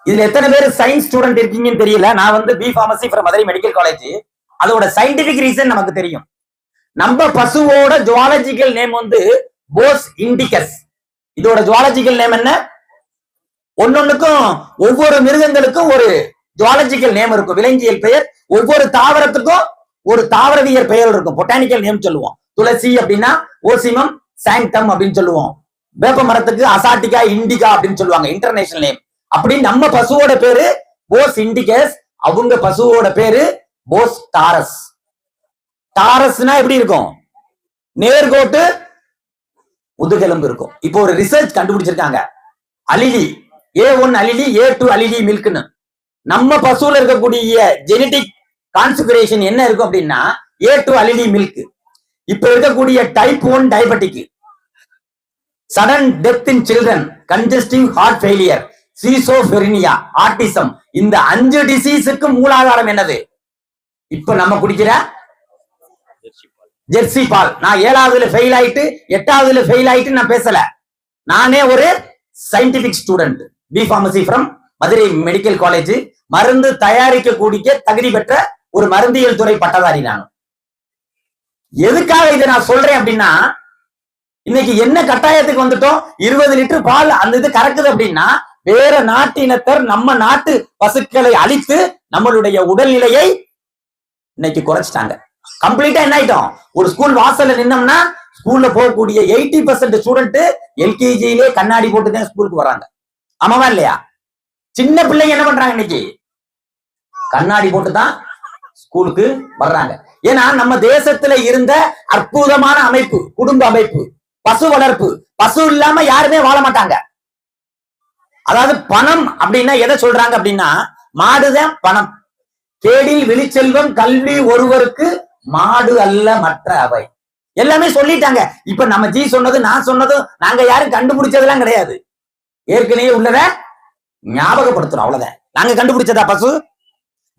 இதுல எத்தனை பேர் சயின்ஸ் ஸ்டூடெண்ட் இருக்கீங்கன்னு தெரியல. நான் வந்து B pharmacy from Madurai medical college. அதோட சயின்டிபிக் ரீசன் நமக்கு தெரியும். நம்ம பசுவோட ஜுவாலஜிக்கல் நேம் வந்து போஸ் இண்டிகஸ். இதோட ஜுவாலஜிக்கல் நேம் என்ன? ஒன்னொன்னுக்கும் ஒவ்வொரு மிருகங்களுக்கும் ஒரு ஜுவாலஜிக்கல் நேம் இருக்கும், விலங்கியல் பெயர். ஒவ்வொரு தாவரத்துக்கும் ஒரு தாவரவியல் பெயர் இருக்கும், பொட்டானிக்கல் நேம் சொல்லுவோம். துளசி அப்படின்னா ஓசிமம் சாங்டம் அப்படின்னு சொல்லுவோம். வேப்ப மரத்துக்கு அசாட்டிகா இண்டிகா அப்படின்னு சொல்லுவாங்க, இன்டர்நேஷனல் நேம். அப்படி நம்ம பசுவோட பேரு போஸ் இண்டிகஸ், அவங்க பசுவோட பேரு போஸ் டாரஸ். டாரஸ்னா எப்படி இருக்கும்? நேர்கோட்டு முதுகெலும்பு இருக்கும். இப்போ ஒரு ரிசர்ச் கண்டுபிடிச்சிருக்காங்க, allele A1 allele A2 allele மில்க்னு. நம்ம பசுல இருக்கக்கூடிய ஜெனடிக் கான்ஃபிகரேஷன் என்ன இருக்கும் அப்படின்னா A2 அலிலி மில்க். இப்ப இருக்கக்கூடிய type 1 diabetic, sudden death in children, congestive heart failure, schizophrenia, autism, இந்த 5 டிசீஸுக்கு மூலாதாரம் என்னது? இப்ப நம்ம குடிக்கிற ஜெர்சி பால். நான் 7வதுல ஃபெயில் ஆயிட்டு 8வதுல ஃபெயில் ஆயிட்டு நான் பேசல. நானே ஒரு scientific student, B pharmacy from Madurai medical college. மருந்து தயாரிக்கக்கூடிய தகுதி பெற்ற ஒரு மருந்தியல் துறை பட்டதாரி நான். எதுக்காக இதை நான் சொல்றேன் அப்படின்னா, இன்னைக்கு என்ன கட்டாயத்துக்கு வந்துட்டோம்? 20 லிட்டர் பால் அந்த இது கறக்குது அப்படின்னா வேற நாட்டினத்தர் நம்ம நாட்டு பசுக்களை அழித்து நம்மளுடைய உடல்நிலையை இன்னைக்கு குறைச்சிட்டாங்க. கம்ப்ளீட்டா என்ன ஆயிட்டோம்? ஒரு ஸ்கூல் வாசல்ல நின்னோம்னா ஸ்கூல்ல போகக்கூடிய 80% ஸ்டூடெண்ட் எல்கேஜியிலே கண்ணாடி போட்டுதான் ஸ்கூலுக்கு வராங்க. ஆமாவா இல்லையா? சின்ன பிள்ளைங்க என்ன பண்றாங்க? இன்னைக்கு கண்ணாடி போட்டுதான் ஸ்கூலுக்கு வர்றாங்க. ஏன்னா நம்ம தேசத்துல இருந்த அற்புதமான அமைப்பு, குடும்ப அமைப்பு, பசு வளர்ப்பு. பசு இல்லாம யாருமே வாழ மாட்டாங்க. அதாவது பணம் அப்படின்னா எதை சொல்றாங்க அப்படின்னா, மாடுதான் பணம். கேடில் வெளிச்செல்வம் கல்வி ஒருவருக்கு மாடு அல்ல மற்ற அவை. எல்லாமே சொல்லிட்டாங்க. இப்ப நம்ம ஜி சொன்னது நான் சொன்னதும் நாங்க யாரும் கண்டுபிடிச்சதெல்லாம் கிடையாது. ஏற்கனவே உள்ளத ஞாபகப்படுத்துறோம், அவ்வளவுதான். நாங்க கண்டுபிடிச்சதா பசு?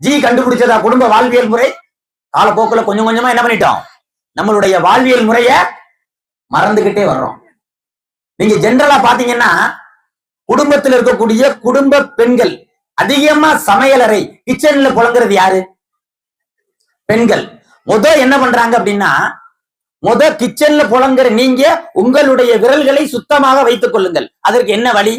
ஜி கண்டுபிடிச்சதா குடும்ப வாழ்வியல் முறை? காலப்போக்கில் கொஞ்சம் கொஞ்சமா என்ன பண்ணிட்டோம்? நம்மளுடைய வாழ்வியல் முறைய மறந்துகிட்டே வர்றோம். நீங்க ஜெனரலா பாத்தீங்கன்னா குடும்பத்தில் இருக்கக்கூடிய குடும்ப பெண்கள் அதிகமா சமையலறை கிச்சன்ல புழங்குறது யாரு? பெண்கள். என்ன பண்றாங்க அப்படின்னா, கிச்சன்ல புழங்குற நீங்க உங்களுடைய விரல்களை சுத்தமாக வைத்துக் கொள்ளுங்கள். அதற்கு என்ன வழி?